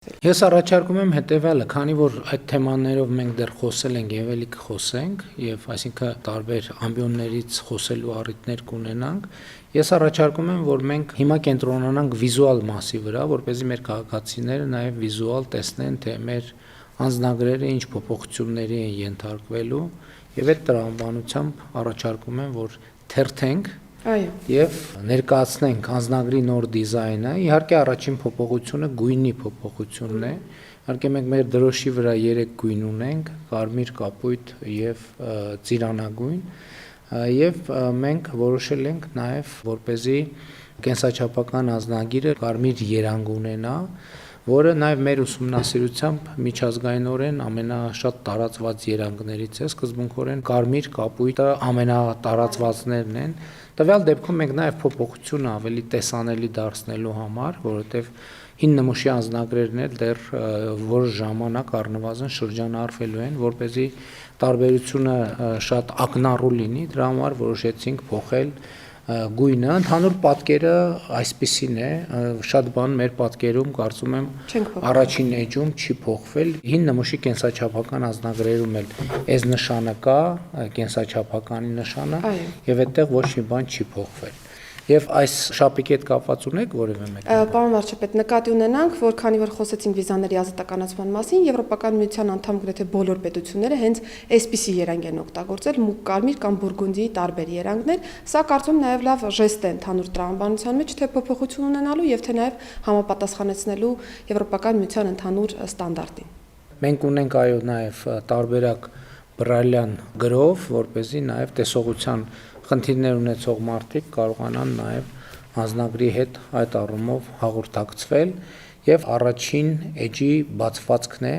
Ես առաջարկում եմ հետևյալը, քանի որ այդ թեմաներով մենք դեռ խոսել ենք եւ ելի կխոսենք, եւ այսինքն տարբեր ամբիոններից խոսելու առիթներ կունենանք, ես առաջարկում եմ, որ մենք հիմա կենտրոնանանք վիզուալ մասի վրա, որպեսզի մեր քաղաքացիները նաեւ վիզուալ տեսնեն, թե մեր անձնագրերը ինչ փոփոխությունների են ենթարկվելու, եւ այդ տրամաբանությամբ առաջարկում եմ, որ թերթենք Եվ ներկայացնենք անձնագրի նոր դիզայնը, իհարկե առաջին փոփոխությունը գույնի փոփոխությունն է, իհարկե մենք մեր դրոշի վրա 3 գույն ունենք, կարմիր, կապույտ եւ ծիրանագույն, եւ մենք որոշել ենք նաեւ, որպեսզի կենսաչափական անձնագիրը կարմիր երանգ ունենա, որը նաև մեր ուսումնասիրությամբ միջազգայինորեն ամենաշատ տարածված երանգներից է, սկզբունքորեն կարմիր կապույտը ամենատարածվածներն են։ Տվյալ դեպքում մենք նաև փոփոխություն ավելի տեսանելի դարձնելու համար, որովհետև հին նմուշի անձնագրերն էլ դեռ որոշ ժամանակ առնվազն շրջանառվելու են, որպեսզի տարբերությունը շատ ակնառու լինի, դրա համար որոշեցինք փոխել գույնը, ընդհանուր պատկերը այսպիսին է, շատ բան մեր պատկերում կարծում եմ առաջին էջում չի փոխվել, հին նմուշի կենսաչափական անձնագրերում էլ այս նշանը կա, կենսաչափականի նշանը, եւ այդտեղ ոչ մի բան չի փոխվել։ Եվ այս շապիկի հետ կապված ունեք որևէ մեկ։ Պարոն վարչապետ, նկատի ունենանք, որ քանի որ խոսեցինք վիզաների ազատականացման մասին, Եվրոպական միության անդամ գրեթե բոլոր պետությունները հենց այսպիսի երանգ են օգտագործել, մուգ կարմիր կամ բուրգունդիի տարբեր երանգներ, սա կարծում նաև լավ ժեստ է ընդհանուր տրամաբանության մեջ, թե փոփոխություն ունենալու եւ թե նաև համապատասխանեցնելու Եվրոպական միության ընդհանուր ստանդարտին։ Մենք ունենք այո նաև տարբերակ բրայլյան գրով, որպեսզի նաև տեսողության խնդիրներ ունեցող մարդիկ կարողանան նաև անձնագրի հետ այդ առումով հաղորդակցվել եւ առաջին էջի բացվածքն է,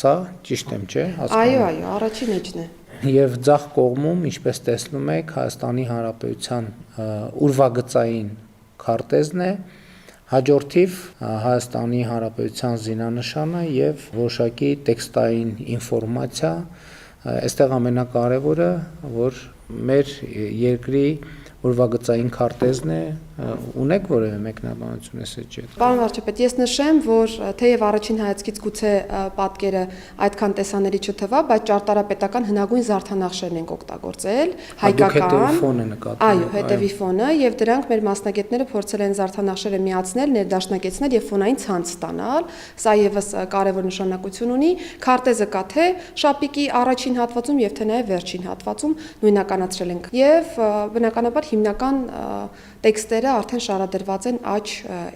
սա ճիշտ եմ, չէ՞, Այո, առաջին էջն է։ Եվ ձախ կողմում, ինչպես տեսնում եք, Հայաստանի Հանրապետության ուրվագծային քարտեզն է, հաջորդիվ Հայաստանի Հանրապետության զինանշանը եւ որոշակի տեքստային ինֆորմացիա, այստեղ ամենակարևորը, որ մեր երկրի ուրվագծային քարտեզն է, ունեք որևէ մեկնաբանություն այս էջի։ Պարոն վարչապետ, ես նշեմ, որ թեև առաջին հայացքից գուցե պատկերը այդքան տեսանելի չթվա, բայց ճարտարապետական հնագույն զարդանախշերն ենք օգտագործել, հայկական։ Այո, հետևի ֆոնը, եւ դրանք մեր մասնագետները փորձել են զարդանախշերը միացնել, ներդաշնակեցնել եւ ֆոնային ցանց ստանալ։ Սա եւս կարևոր նշանակություն ունի։ Քարտեզը կա թե շապիկի առաջին հատվածում եւ թե նաեւ վերջին հատվածում նույնականացրել ենք։ Եվ բնականաբար հիմնական տեքստերը արդեն շարադրված են աջ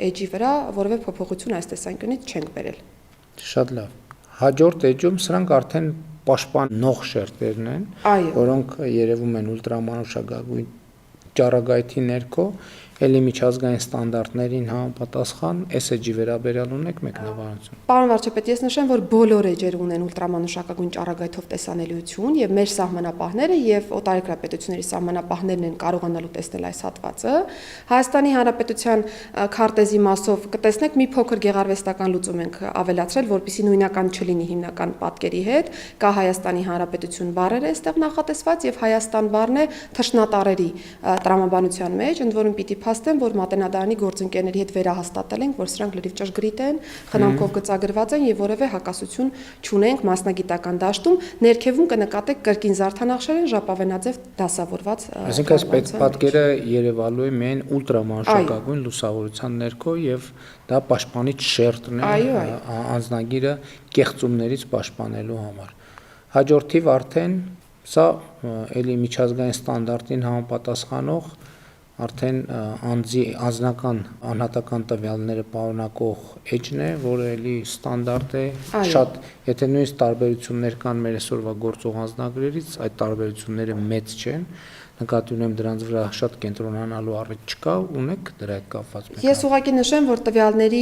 էջի վրա, որևէ փոփոխություն այս տեսանկյունից չենք բերել։ Շատ լավ։ Հաջորդ էջում սրանք արդեն պաշտպանող շերտերն են, որոնք երևում են ուլտրամանուշակագույն ճառագայթի ներքո, ելի միջազգային ստանդարտներին համապատասխան այս էջի վերաբերյալ ունեք մեկնաբանություն։ Պարոն վարչապետ, ես նշեմ, որ բոլոր էջերը ունեն ուլտրամանուշակագույն ճառագայթով տեսանելիություն եւ մեր սահմանապահները եւ օտարերկրապետությունների սահմանապահներն են կարողանալու տեսնել այս հատվածը։ Հայաստանի Հանրապետության քարտեզի մասով կտեսնեք մի փոքր գեղարվեստական լուծում ենք ավելացրել, որպեսզի նույնական չլինի հիմնական պատկերի հետ։ Կա Հայաստանի Հանրապետություն բառերը այստեղ նախատեսված եւ Հայաստան բառն է թշնատարերի տրամաբանության մեջ, ընդ որում պիտի փաստեմ, որ Մատենադարանի գործընկերների հետ վերահաստատել ենք, որ սրանք լրիվ ճշգրիտ են, խնամքով գծագրված են եւ որևէ հակասություն չունենք մասնագիտական դաշտում, ներքևում կնկատեք կրկին զարդանախշեր են ժապավենաձև դասավորված։ Այսինքն այս պատկերը երևալու է միայն ուլտրամանուշակագույն լուսավորության ներքո եւ դա պաշտպանիչ շերտն է անձնագիրը կեղծումներից պաշտպանելու համար։ Հաջորդիվ արդեն սա ելի միջազգային ստանդարտին համապատասխանող արդեն անձնական անհատական տվյալները պարունակող էջն է, որը էլի ստանդարտ է, շատ, եթե նույնիսկ տարբերություններ կան մեր այսօրվա գործող անձնագրերից, այդ տարբերությունները մեծ չեն, նկատի ունեմ դրանց վրա շատ կենտրոնանալու առիթ չկա, ունեք դրա հետ կապված։ Ես ուղղակի նշեմ, որ տվյալների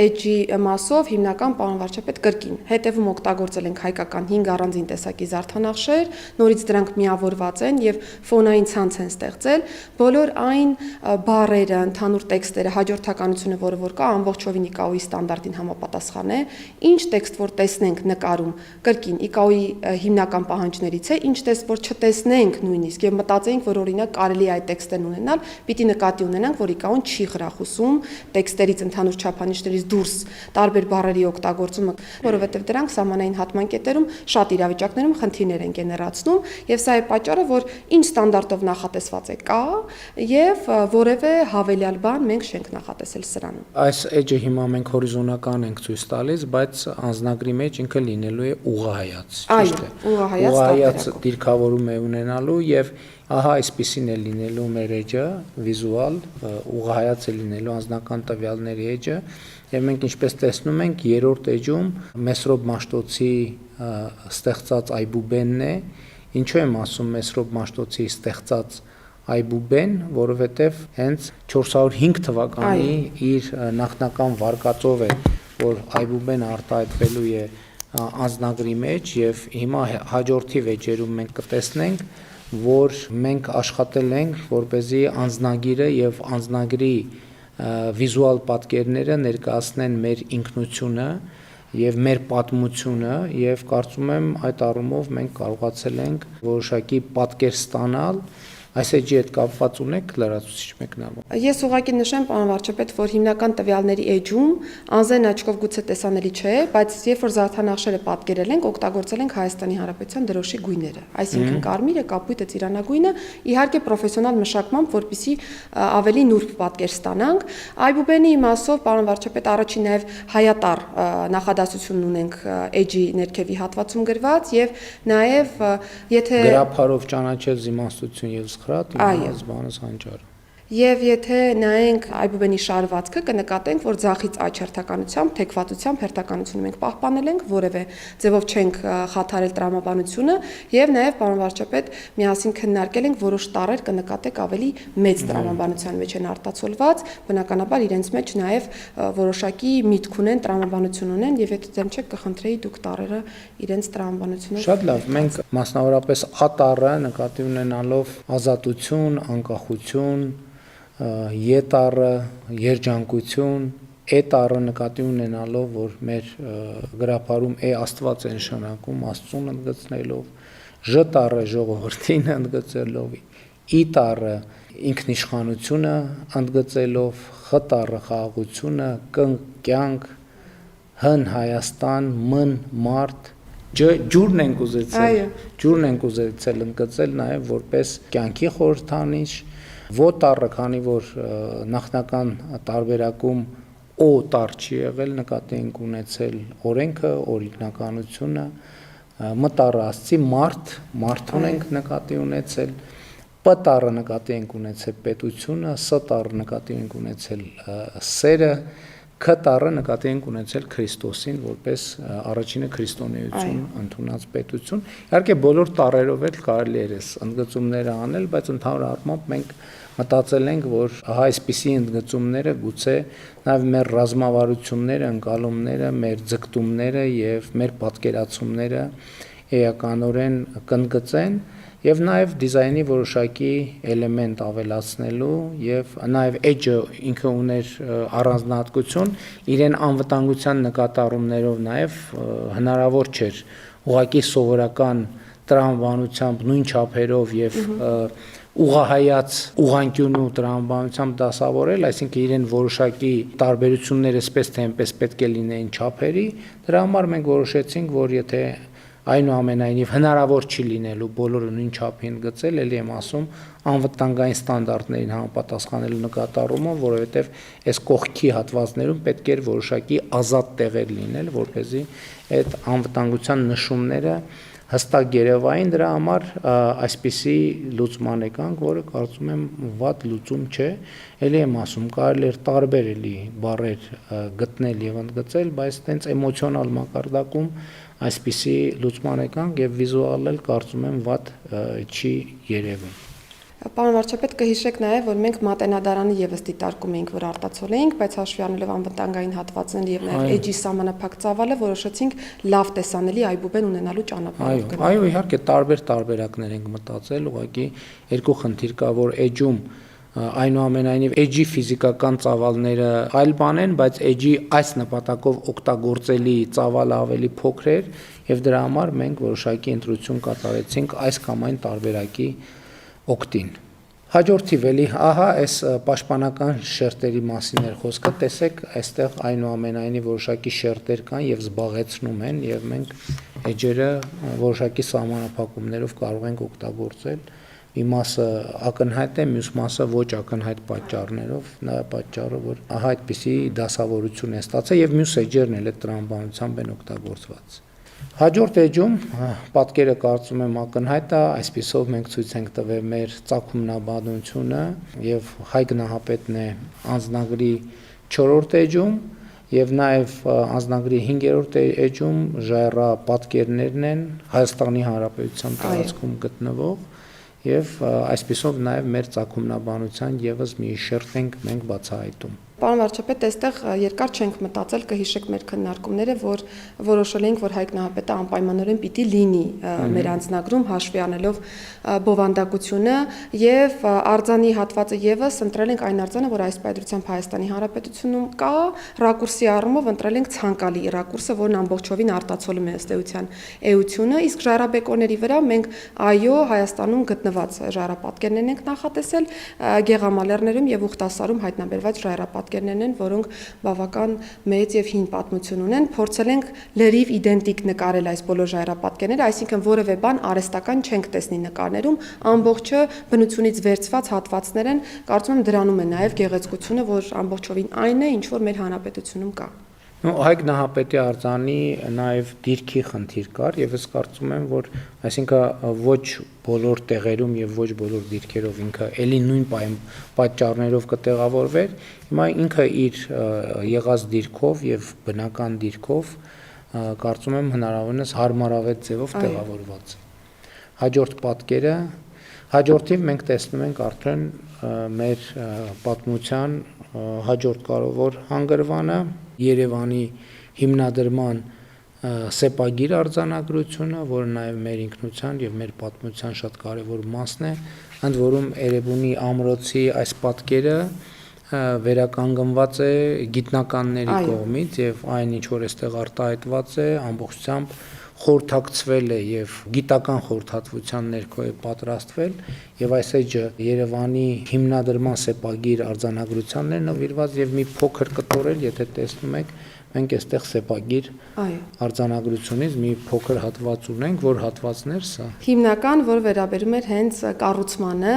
էջի մասով հիմնական պարոն վարչապետ կրկին հետևում օգտագործել ենք հայկական 5 առանձին տեսակի զարդանախշեր, նորից դրանք միավորված են եւ ֆոնային ցանց են ստեղծել, բոլոր այն բառերը, ընդհանուր տեքստերը, հաջորդականությունը, որը կա, ամբողջովին ICAO-ի ստանդարտին համապատասխան է, ինչ տեքստ որ տեսնենք նկարում, կրկին ICAO-ի հիմնական պահանջներից է, ինչ տեքստ որ չտեսնենք նույնիսկ եւ մտածենք մտածեինք, որ օրինակ կարելի է այդ տեքստերն ունենալ, պիտի նկատի ունենանք, որ իկաուն չի խրախուսում տեքստերից ընդհանուր չափանիշներից դուրս տարբեր բառերի օգտագործումը, որովհետև դրանք սահմանային հատման կետերում շատ իրավիճակներում խնդիրներ են գեներացնում, եւ սա է պատճառը, որ ինչ ստանդարտով նախատեսված է կա, եւ որևէ հավելյալ բան մենք չենք նախատեսել սրանում։ Այս edge-ը հիմա մենք հորիզոնական ենք ցույց տալիս, բայց անձնագրի մեջ ինքը լինելու է ուղղահայաց, ճիշտ է։ Ուղղահայաց դիրքավորում է ունենալու եւ ահա այսպեսին է լինելու մեր edge-ը, վիզուալ, ուղղահայաց է լինելու անձնական տվյալների edge-ը, եւ մենք ինչպես տեսնում ենք, երրորդ edge-ում Մեսրոբ Մաշտոցի ստեղծած այբուբենն է։ Ինչու եմ ասում Մեսրոբ Մաշտոցի ստեղծած այբուբեն, որովհետև հենց 405 թվականի իր նախնական վարկածով է, որ այբուբենը արտահայտվելու է անձնագրի մեջ եւ հիմա հաջորդի վեճերում մենք կտեսնենք, որ մենք աշխատել ենք, որպեսզի անձնագիրը եւ անձնագրի վիզուալ պատկերները ներկայացնեն մեր ինքնությունը եւ մեր պատմությունը եւ կարծում եմ այդ առումով մենք կարողացել ենք որոշակի պատկեր ստանալ այս էջի հետ կապված ունեք լրացուցիչ մեկնաբան։ Ես ուղղակի նշեմ, պարոն վարչապետ, որ հիմնական տվյալների էջում անզեն աչքով գուցե տեսանելի չէ, բայց երբ որ զարդանախշերը պատկերել ենք, օգտագործել ենք Հայաստանի Հանրապետության դրոշի գույները, այսինքն կարմիրը, կապույտը, ծիրանագույնը, իհարկե պրոֆեսիոնալ մշակմամբ, որպեսզի ավելի նուրբ պատկեր ստանանք։ Այբուբենի իմաստով, պարոն վարչապետ, առաջին նաև հայատար նախադասությունն ունենք էջի ներքևի հատվածում գրված եւ նաև եթե գրափարով ճանաչել զիմաստություն եւ սխրատ, իմաց բանս հանճար։ Եվ եթե նայենք այբուբենի շարվածքը, կնկատենք, որ ձախից աջ հերթականությամբ, թեքվածությամբ հերթականությունը մենք պահպանել ենք, որևէ ձևով չենք խաթարել տրամաբանությունը, եւ նաեւ պարոն վարչապետ, միասին քննարկել ենք որոշ տառեր կնկատեք ավելի մեծ տրամաբանության մեջ են արտացոլված, բնականաբար իրենց մեջ նաեւ որոշակի միտք ունեն, տրամաբանություն ունեն, եւ եթե դեմ չեք կխնդրեի դուք տառերը իրենց տրամաբանությունով։ Շատ լավ, մենք մասնավորապես A տառը նկատի ունենալով ազատություն, անկախություն, Ե տառը երջանկություն, E տառը նկատի ունենալով, որ մեր գրափարում Աստված է նշանակում, Աստծուն ընդգծնելով, Ž տառը ժողովրդին ընդգծելով, I տառը ինքնիշխանությունը ընդգծելով, X տառը խաղաղությունը, Կ կյանք, Հ Հայաստան, M մարդ, ջուրն ենք ուզեցել ընդգծել նաև որպես կյանքի խորհրդանիշ, Ո տառը, քանի որ նախնական տարբերակում O տառ չի եղել, նկատի ենք ունեցել օրենքը, օրինականությունը, M տառը ասացի մարդուն ենք նկատի ունեցել, P տառը նկատի ենք ունեցել պետությունը, S տառը նկատի ենք ունեցել սերը, K տառը նկատի ենք ունեցել Քրիստոսին որպես առաջինը քրիստոնեություն ընդունած պետություն։ Իհարկե բոլոր տառերով էլ կարելի է ընդգծումները անել, բայց ընդհանուր առմամբ մենք մտածել ենք, որ ահա այսպիսի ընդգծումները գուցե նաև մեր ռազմավարությունները, ընկալումները, մեր ձգտումները եւ մեր պատկերացումները էականորեն կընդգծեն եւ նաև դիզայնի որոշակի էլեմենտ ավելացնելու եւ նաև edge-ը ինքը ուներ առանձնահատկություն, իրեն անվտանգության նկատառումներով նաև հնարավոր չէր ուղղակի սովորական տրամաբանությամբ նույն չափերով եւ ուղղահայաց ուղղանկյունու տրամաբանությամբ դասավորել, այսինքն իրեն որոշակի տարբերություններ էսպես թե այնպես պետք է լինեին չափերի, դրա համար մենք որոշեցինք, որ եթե այնուամենայնիվ հնարավոր չի լինելու բոլորը նույն չափին գծել, ելի եմ ասում, անվտանգային ստանդարտներին համապատասխանելու նկատառումով, որովհետև այս կողքի հատվածներում պետք էր որոշակի ազատ տեղեր լինել, որպեսզի այդ անվտանգության նշումները հստակ երևային, դրա համար այսպիսի լուծման եկանք, որը կարծում եմ վատ լուծում չէ, ելի եմ ասում, կարելի էր տարբեր էլի բառեր գտնել եւ ընդգծել, բայց տենց էմոցիոնալ մակարդակում այսպիսի լուծման եկանք եւ վիզուալ էլ կարծում եմ վատ չի երևում։ Պարոն վարչապետ, կհիշեք նաև, որ մենք մատենադարանը եւս դիտարկում էինք, որ արտացոլեինք, բայց հաշվի առնելով անվտանգային հատվածները եւ նաև էջի սահմանափակ ծավալը, որոշեցինք լավ տեսանելի այբուբեն ունենալու ճանապարհով գնալ։ Այո, իհարկե տարբեր տարբերակներ ենք մտածել, ուղղակի երկու խնդիր կա, որ էջում այնուամենայնիվ էջի ֆիզիկական ծավալները այլ բան են, բայց էջի այս նպատակով օգտագործելի ծավալը ավելի փոքր էր եւ դրա համար մենք որոշակի ընտրություն կատարեցինք այս կամ այն տարբերակի օկտին։ Հաջորդիվ էլի, ահա այս պաշտպանական շերտերի մասին էր խոսքը, տեսեք, այստեղ այնուամենայնիվ որոշակի շերտեր կան եւ զբաղեցնում են եւ մենք էջերը որոշակի սահմանափակումներով կարող ենք օգտագործել։ Մի մասը ակնհայտ է, մյուս մասը ոչ ակնհայտ պատճառներով, նա պատճառը, որ ահա այդպիսի դասավորություն է ստացել եւ մյուս էջերն էլ այդ տրամաբանությամբ են օգտագործված։ Հաջորդ էջում պատկերը կարծում եմ ակնհայտ է, այսպիսով մենք ցույց ենք տվել մեր ծագումնաբանությունը եւ Հայ գնահապետն է անձնագրի 4-րդ էջում եւ նաեւ անձնագրի 5-րդ էջում ժայռապատկերներն են Հայաստանի Հանրապետության տարածքում գտնվող եւ այսպիսով նաեւ մեր ծագումնաբանության եւս մի շերտ ենք մենք բացահայտում։ Պարոն վարչապետ, այստեղ երկար չենք մտածել, կհիշեք մեր քննարկումները, որ որոշել ենք, որ Հայ գնահապետը անպայմանորեն պիտի լինի մեր անձնագրում հաշվի առնելով բովանդակությունը եւ արձանի հատվածը եւս ընտրել ենք այն արձանը, որ այս պայմանությամբ Հայաստանի Հանրապետությունում կա, ռակուրսի առումով ընտրել ենք ցանկալի ռակուրսը, որն ամբողջովին արտացոլում է ըստ էության էությունը, իսկ ժայռաբեկորների վրա մենք այո Հայաստանում գտնված ժայռապատկերներն ենք նախատեսել, Գեղամալերներում եւ Ուխտասարում հայտնաբերված ժայռապատկերներն են, որոնք բավական մեծ եւ հին պատմություն ունեն, փորձել ենք լրիվ իդենտիկ նկարել այս բոլոր ժայռապատկերները, այսինքն որևէ բան արհեստական չենք տեսնի նկարներում, ամբողջը բնությունից վերցված հատվածներ են, կարծում եմ դրանում է նաեւ գեղեցկությունը, որ ամբողջովին այն է, ինչ որ մեր հանրապետությունում կա։ Հայ գնահապետի արձանի նաև դիրքի խնդիր կար եւ ես կարծում եմ, որ այսինքն ոչ բոլոր տեղերում եւ ոչ բոլոր դիրքերով ինքը ելի նույն պատճառներով կտեղավորվեր, հիմա ինքը իր եղած դիրքով եւ բնական դիրքով կարծում եմ հնարավորինս հարմարավետ ձևով տեղավորված է։ Հաջորդ պատկերը, հաջորդիվ մենք տեսնում ենք արդեն մեր պատմության հաջորդ կարևոր հանգրվանը Երևանի հիմնադրման սեպագիր արձանագրությունը, որը նաև մեր ինքնության եւ մեր պատմության շատ կարևոր մասն է, ընդ որում Էրեբունի ամրոցի այս պատկերը վերականգնված է գիտնականների կողմից եւ այն ինչ որ այստեղ արտահայտված է ամբողջությամբ խորհրդակցվել է եւ գիտական խորհրդատվության ներքո է պատրաստվել եւ այս էջը Երևանի հիմնադրման սեպագիր արձանագրությանն է նվիրված եւ մի փոքր կտորել, եթե տեսնում եք, մենք այստեղ սեպագիր արձանագրությունից մի փոքր հատված ունենք, որ հատվածն էր սա։ Հիմնական, որ վերաբերում էր հենց կառուցմանը,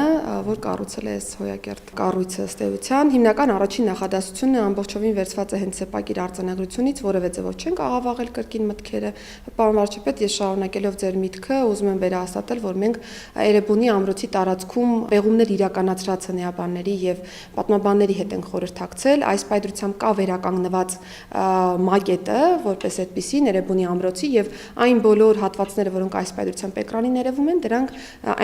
որ կառուցել է այս հոյակերտ կառույցը ըստ էության, հիմնական առաջին նախադասությունը ամբողջովին վերցված է հենց սեպագիր արձանագրությունից, որևէ ձևով չենք աղավաղել կրկին մտքերը։ Պարոն վարչապետ, ես շարունակելով ձեր միտքը, ուզում եմ վերահաստատել, որ մենք Էրեբունի ամրոցի տարածքում պեղումներ իրականացրած հնեաբանների եւ պատմաբանների հետ ենք խորհրդակցել, այս պայծրությամբ կա վերականգնված մակետը, որպես այդպիսին Էրեբունի ամրոցի եւ այն բոլոր հատվածները, որոնք այս պայծրությամբ էկրանին ներևում են, դրանք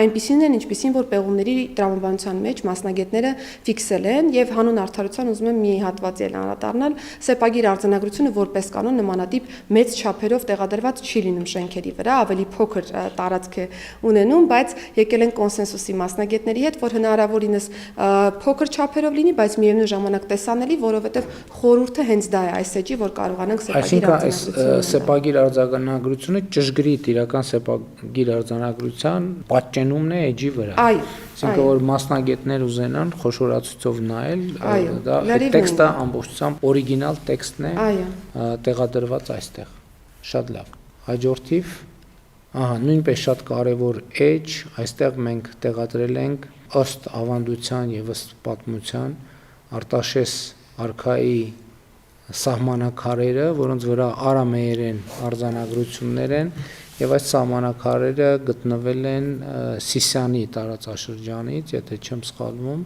այնպիսին են, ինչպիսին որ պեղումների տրամաբանության մեջ մասնագետները ֆիքսել են եւ հանուն արդարության ուզում եմ մի հատվածի էլ անդրադառնալ, սեպագիր արձանագրությունը որպես կանոն նմանատիպ մեծ չափերով տեղադրված չի լինում շենքերի վրա, ավելի փոքր տարածք է ունենում, բայց եկել են կոնսենսուսի մասնագետների հետ, որ հնարավորինս փոքր չափերով լինի, բայց միևնույն ժամանակ տեսանելի, որովհետեւ խորհուրդը հենց դա է այս էջի, որ կարողանանք սեպագիր արձանագրությունը ճշգրիտ իրական սեպագիր արձանագրության պատճենումն է էջի վրա։ Այսինքն որ մասնագետներ ուզենան խոշորացուցով նայել, դա տեքստը ամբողջությամբ օրիգինալ տեքստն է տեղադրված այստեղ։ Շատ լավ։ Հաջորդիվ, նույնպես շատ կարևոր էջ, այստեղ մենք տեղադրել ենք ըստ ավանդության եւ ըստ պատմության Արտաշես արքայի սահմանակարերը, որոնց վրա արամեերեն արձանագրություններ են եւ այս սահմանակարերը գտնվել են Սիսիանի տարածաշրջանից, եթե չեմ սխալվում,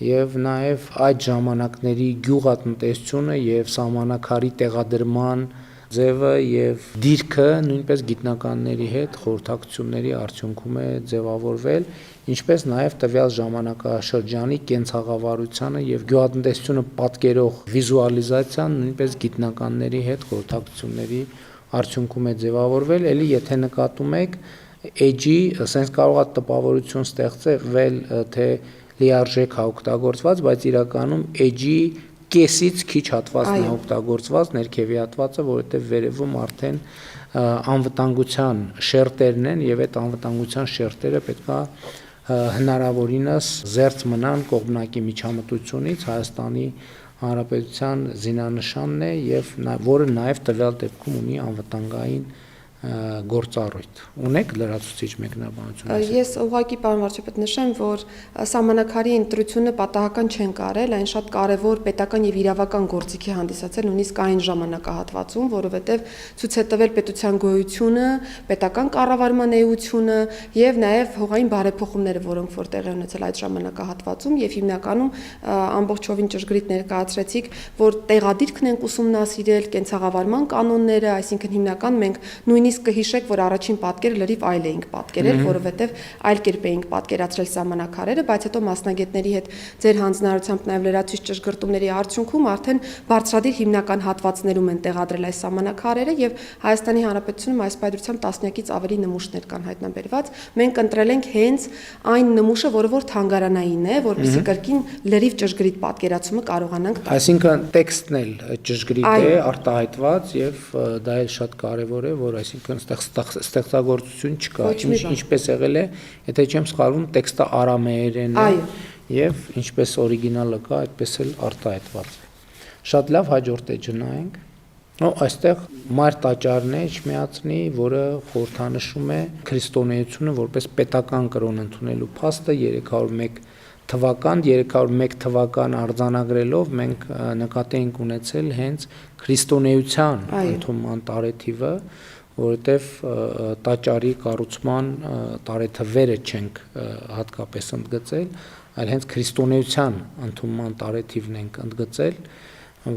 եւ նաեւ այդ ժամանակների գյուղատնտեսությունը եւ սահմանակարի տեղադրման ձևը եւ դիրքը նույնպես գիտնականների հետ խորհրդակցությունների արդյունքում է ձևավորվել, ինչպես նաեւ տվյալ ժամանակաշրջանի կենցաղավարությանը եւ գյուղատնտեսությունը պատկերող վիզուալիզացիան նույնպես գիտնականների հետ խորհրդակցությունների արդյունքում է ձևավորվել, ելի եթե նկատում եք էջի, ասենք կարող է տպավորություն ստեղծվել, թե լիարժեք է օգտագործված, բայց իրականում էջի կեսից քիչ հատվածն է օգտագործված, ներքևի հատվածը, որովհետև վերևում արդեն անվտանգության շերտերն են եւ այդ անվտանգության շերտերը պետք է հնարավորինս զերծ մնան կողմնակի միջամտությունից Հայաստանի Հանրապետության զինանշանն է եւ որը նաեւ տվյալ դեպքում ունի անվտանգային գործառույթ։ Ունեք լրացուցիչ մեկնաբանություն։ Ես ուղղակի պարոն վարչապետ նշեմ, որ սահմանաքարի ընտրությունը պատահական չեն կարել, այն շատ կարևոր պետական եւ իրավական գործիքի հանդիսացել նույնիսկ այն ժամանակահատվածում, որովհետեւ ցույց է տվել պետության գոյությունը, պետական կառավարման էությունը եւ նաեւ հողային բարեփոխումները, որոնք որ տեղի ունեցել այդ ժամանակահատվածում եւ հիմնականում ամբողջովին ճշգրիտ ներկայացրեցիք, որ տեղադիրքն ենք ուսումնասիրել, կենցաղավարման կանոնները, այսինքն հիմնական մենք նույնիսկ կհիշեք, որ առաջին պատկերը լրիվ այլ էինք պատկերել, որովհետև այլ կերպ էինք պատկերացրել սահմանակարերը, բայց հետո մասնագետների հետ ձեր հանձնարարությամբ նաև լրացուցիչ ճշգրտումների արդյունքում արդեն բարձրադիր հիմնական հատվածներում են տեղադրել այս սահմանակարերը եւ Հայաստանի Հանրապետությունում այս պայծառությամբ տասնյակից ավելի նմուշներ կան հայտնաբերված։ Մենք ընտրել ենք հենց այն նմուշը, որը որ թանգարանային է, որովհետեւ կրկին լրիվ ճշգրիտ պատկերացումը կարողանանք տալ։ Այսինքն տեքստն էլ ճշգրիտ է, արտահայտված եւ դա էլ շատ կարեւոր է, որ այսինքն ստեղծագործություն չկա, ինչպես եղել է, եթե չեմ սխալվում, տեքստը արամեերեն է եւ ինչպես օրիգինալը կա, այդպես էլ արտահայտված է։ Շատ լավ, հաջորդ էջը նայենք։ Այստեղ մայր տաճարն է Իջմիածնի, որը խորհրդանշում է քրիստոնեությունը որպես պետական կրոն ընդունելու փաստը 301 թվական արձանագրելով մենք նկատի ենք ունեցել հենց քրիստոնեության ընդունման տարեթիվը, որովհետև տաճարի կառուցման տարեթվերը չենք հատկապես ընդգծել, այլ հենց քրիստոնեության ընդունման տարեթիվն ենք ընդգծել,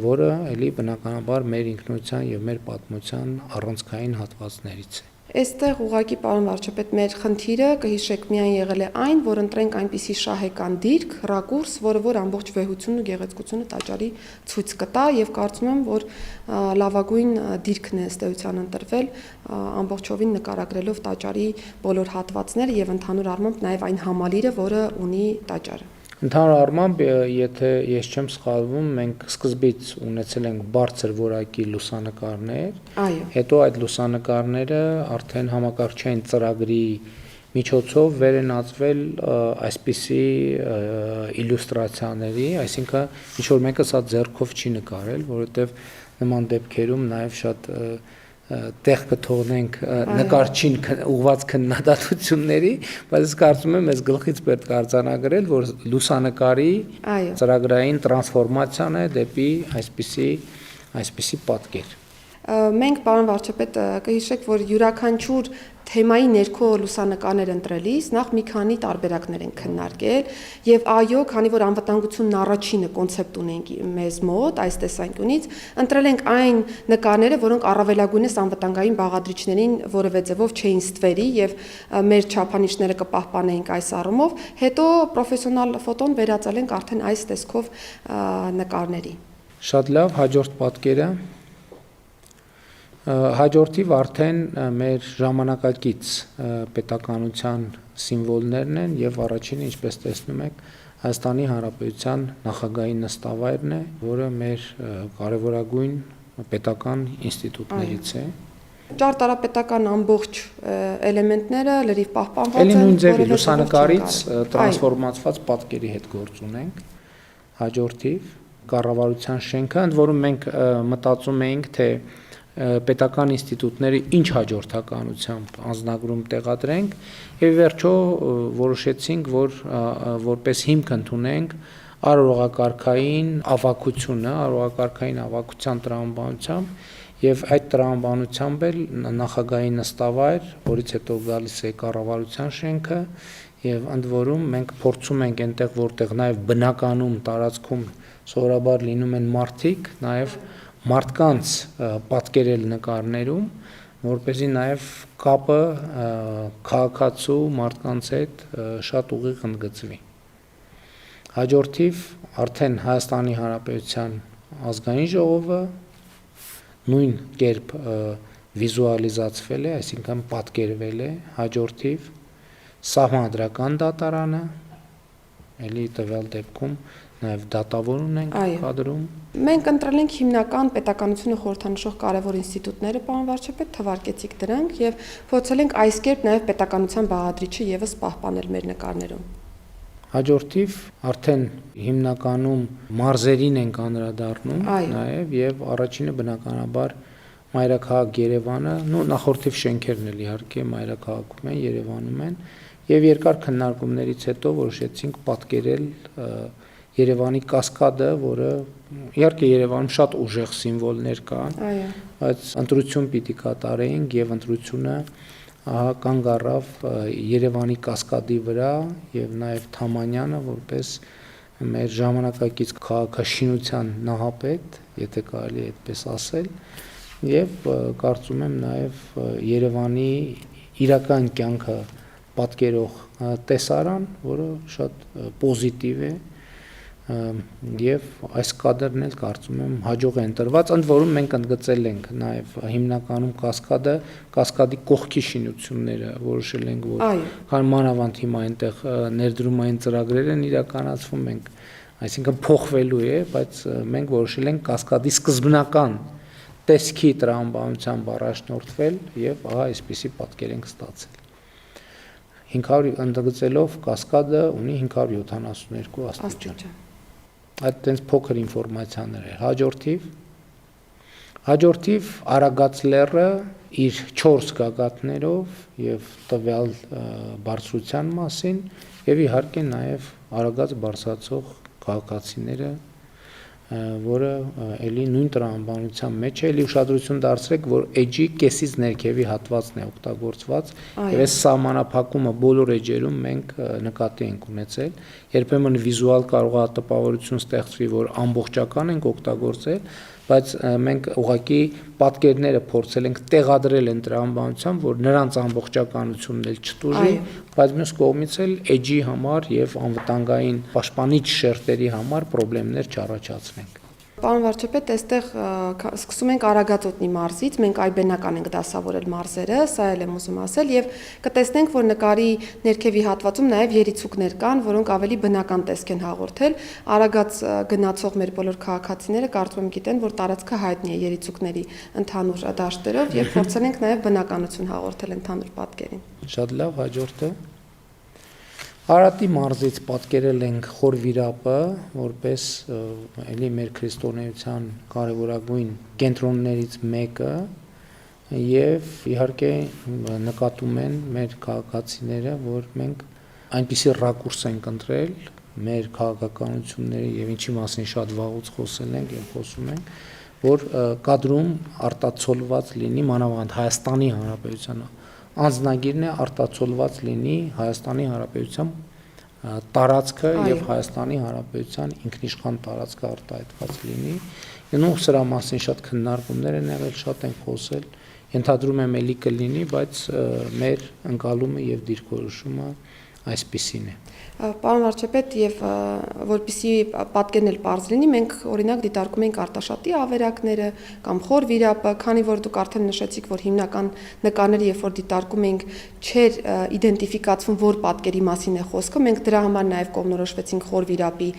որը էլի բնականաբար մեր ինքնության եւ մեր պատմության առանցքային հատվածներից է։ Այստեղ ուղղակի պարոն վարչապետ մեր խնդիրը կհիշեք միայն եղել է այն, որ ընտրենք այնպիսի շահեկան դիրք, ռակուրս, որը որ ամբողջ վեհությունն ու գեղեցկությունը տաճարի ցույց կտա եւ կարծում եմ, որ լավագույն դիրքն է ըստ էության ընտրվել ամբողջովին նկարագրելով տաճարի բոլոր հատվածները եւ ընդհանուր առմամբ նաեւ այն համալիրը, որը ունի տաճարը։ Ընդհանուր առմամբ, եթե ես չեմ սխալվում, մենք սկզբից ունեցել ենք բարձր որակի լուսանկարներ, հետո այդ լուսանկարները արդեն համակարգչային ծրագրի միջոցով վերենացվել այսպիսի իլյուստրացիաների, այսինքն ինչ որ մեկը սա ձեռքով չի նկարել, որովհետև նման դեպքերում նաև շատ տեղ կթողնենք նկարչին ուղված քննադատությունների, բայց ես կարծում եմ, ես գլխից պետք է արձանագրել, որ լուսանկարի ծրագրային տրանսֆորմացիան է դեպի այսպիսի պատկեր։ Մենք պարոն վարչապետ կհիշեք, որ յուրաքանչյուր թեմայի ներքո լուսանկարներ ընտրելիս նախ մի քանի տարբերակներ են քննարկել եւ այո, քանի որ անվտանգությունն առաջինը կոնցեպտ ունենք մեզ մոտ այս տեսանկյունից, ընտրել ենք այն նկարները, որոնք առավելագույնս անվտանգային բաղադրիչներին որևէ ձևով չէին ստվերի եւ մեր չափանիշները կպահպանեինք այս առումով, հետո պրոֆեսիոնալ ֆոտոն վերածել ենք արդեն այս տեսքով նկարների։ Շատ լավ, հաջորդ պատկերը Հաջորդիվ արդեն մեր ժամանակակից պետականության սիմվոլներն են եւ առաջինը, ինչպես տեսնում եք, Հայաստանի Հանրապետության նախագահի նստավայրն է, որը մեր կարևորագույն պետական ինստիտուտներից է։ Ճարտարապետական ամբողջ էլեմենտները լրիվ պահպանված են։ Էլի նույն ձևի լուսանկարից տրանսֆորմացված պատկերի հետ գործ ունենք։ Հաջորդիվ կառավարության շենքը, ընդ որում մենք մտածում էինք, թե պետական ինստիտուտները ինչ հաջորդականությամբ անձնագրում տեղադրենք եւ վերջո որոշեցինք, որ որպես հիմք ընդունենք արարողակարգային ավակության տրամաբանությամբ եւ այդ տրամաբանությամբ էլ նախագահի նստավայր, որից հետո գալիս է կառավարության շենքը եւ ընդ որում մենք փորձում ենք այնտեղ, որտեղ նաեւ բնականում տարածքում սովորաբար լինում են մարդիկ, նաեւ մարդկանց պատկերել նկարներում, որպեսզի նաև կապը քաղաքացու մարդկանց հետ շատ ուղիղ ընդգծվի։ Հաջորդիվ արդեն Հայաստանի Հանրապետության ազգային ժողովը նույն կերպ վիզուալիզացվել է, այսինքն պատկերվել է, հաջորդիվ սահմանադրական դատարանը, էլի տվյալ դեպքում նաև դատավոր ունենք կադրում։ Մենք ընտրել ենք հիմնական պետականությունը խորհրդանշող կարևոր ինստիտուտները, պարոն վարչապետ, թվարկեցիք դրանք եւ փորձել ենք այս կերպ նաև պետականության բաղադրիչը եւս պահպանել մեր նկարներում։ Հաջորդիվ արդեն հիմնականում մարզերին ենք անդրադառնում նաև եւ առաջինը բնականաբար Մայրաքաղաք Երևանը, նախորդիվ շենքերն էլ իհարկե Մայրաքաղաքում են, Երևանում են եւ երկար քննարկումներից հետո որոշեցինք պատկերել Երևանի կասկադը, որը իհարկե Երևանում շատ ուժեղ սիմվոլներ կան, բայց ընտրություն պիտի կատարեինք եւ ընտրությունը կանգ առավ Երևանի կասկադի վրա եւ նաեւ Թամանյանը որպես մեր ժամանակակից քաղաքաշինության նահապետ, եթե կարելի է այդպես ասել, եւ կարծում եմ նաեւ Երևանի իրական կյանքը պատկերող տեսարան, որը շատ պոզիտիվ է եւ այս կադրն էլ կարծում եմ հաջող է ընտրված, ընդ որում մենք ընդգծել ենք նաեւ հիմնականում կասկադի կողքի շինությունները որոշել ենք, որ քան մանավանդ հիմա այնտեղ ներդրումային ծրագրեր են իրականացվում, մենք այսինքն փոխվելու է, բայց մենք որոշել ենք կասկադի սկզբնական տեսքի տրամաբանությամբ առաջնորդվել եւ ահա այսպիսի պատկեր ենք ստացել։ 500 ընդգծելով կասկադը ունի 572 աստիճան։ Այդ տենց փոքր ինֆորմացիաներ է։ Հաջորդիվ Արագած լեռը իր 4 գագաթներով եւ տվյալ բարձրության մասին եւ իհարկե նաեւ Արագած բարձրացող քաղաքացիները, որը էլի նույն տրամաբանության մեջ է, էլի ուշադրություն դարձրեք, որ էջի կեսից ներքևի հատվածն է օգտագործված եւ այս սահմանափակումը բոլոր էջերում մենք նկատի ենք ունեցել, երբեմն վիզուալ կարող է տպավորություն ստեղծվի, որ ամբողջական ենք օգտագործել, բայց մենք ուղղակի պատկերները փորձել ենք տեղադրել են տրամաբանությամբ, որ նրանց ամբողջականությունն էլ չտուժի, բայց մյուս կողմից էլ էջի համար եւ անվտանգային պաշտպանիչ շերտերի համար խնդիրներ չառաջացնենք։ Պարոն վարչապետ, այստեղ սկսում ենք Արագածոտնի մարզից, մենք այբենական ենք դասավորել մարզերը, սա էլ եմ ուզում ասել, եւ կտեսնենք, որ նկարի ներքևի հատվածում նաեւ երիցուկներ կան, որոնք ավելի բնական տեսք են հաղորդել։ Արագած գնացող մեր բոլոր քաղաքացիները կարծում եմ գիտեն, որ տարածքը հայտնի է երիցուկների ընդհանուր դաշտերով եւ փորձել ենք նաեւ բնականություն հաղորդել ընդհանուր պատկերին։ Շատ լավ, հաջորդը Արատի մարզից պատկերել ենք Խորվիրապը, որպես էլի մեր քրիստոնեության կարևորագույն կենտրոններից մեկը եւ իհարկե նկատում են մեր քաղաքացիները, որ մենք այնպիսի ռակուրս ենք ընտրել մեր քաղաքականությունների եւ ինչի մասին շատ վաղուց խոսել ենք եւ խոսում ենք, որ կադրում արտացոլված լինի մանավանդ Հայաստանի Հանրապետության անձնագիրն է արտացոլված լինի Հայաստանի Հանրապետության տարածքը եւ Հայաստանի Հանրապետության ինքնիշխան տարածքը արտահայտված լինի։ Նույն սրա մասին շատ քննարկումներ են եղել, շատ են խոսել, ենթադրում եմ էլի կլինի, բայց մեր ընկալումը եւ դիրքորոշումը այսպիսին է։ Պարոն վարչապետ, եւ որպեսզի պատկերն էլ պարզ լինի, մենք օրինակ դիտարկում ենք Արտաշատի ավերակները կամ Խորվիրապը, քանի որ դուք արդեն նշեցիք, որ հիմնական նկարները, երբ որ դիտարկում ենք, չէր իդենտիֆիկացվում, որ պատկերի մասին է խոսքը, մենք դրա համար նաեւ կողմնորոշվեցինք Խորվիրապի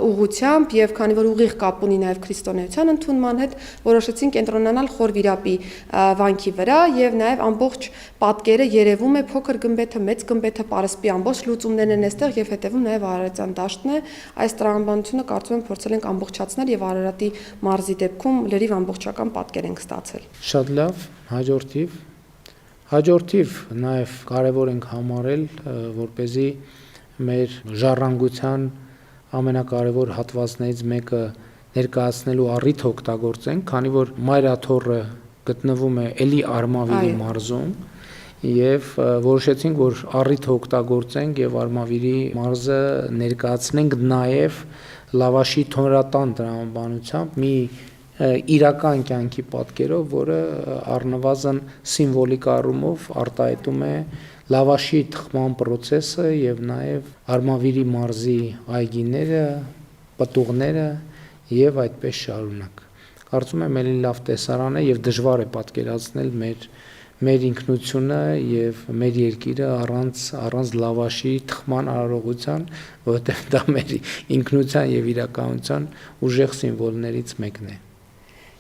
ուղղությամբ եւ քանի որ ուղիղ կապ ունի նաեւ քրիստոնեության ընդունման հետ, որոշեցինք կենտրոնանալ Խորվիրապի վանքի վրա եւ նաեւ ամբողջ պատկերը երևում է փոքր գմբեթը, մեծ գմբեթը, Պարսպի ամբողջ լուծումներն են այստեղ եւ հետևում նաեւ Արարատյան դաշտն է։ Այս տրամաբանությունը կարծում եմ փորձել ենք ամբողջացնել եւ Արարատի մարզի դեպքում լրիվ ամբողջական պատկեր ենք ստացել։ Շատ լավ, հաջորդիվ նաեւ կարեւոր ենք համարել, որպեսզի մեր ժառանգության ամենակարևոր հատվածներից մեկը ներկայացնելու առիթ օգտագործենք, քանի որ Մայրաթոռը գտնվում է էլի Արմավիրի մարզում եւ որոշեցինք, որ առիթ օգտագործենք եւ Արմավիրի մարզը ներկայացնենք նաեւ Լավաշի թոնրատան տրամաբանությամբ մի իրական կյանքի պատկերով, որը առնվազն սիմվոլիկ առումով արտահայտում է Լավաշի թխման process-ը եւ նաեւ Արմավիրի մարզի այգիները, պտուղները եւ այդպես շարունակ։ Կարծում եմ, ելի լավ տեսարան է եւ դժվար է պատկերացնել մեր մեր ինքնությունը եւ մեր երկիրը առանց լավաշի թխման արարողության, որովհետեւ դա մեր ինքնության եւ իրականության ուժեղ սիմվոլներից մեկն է։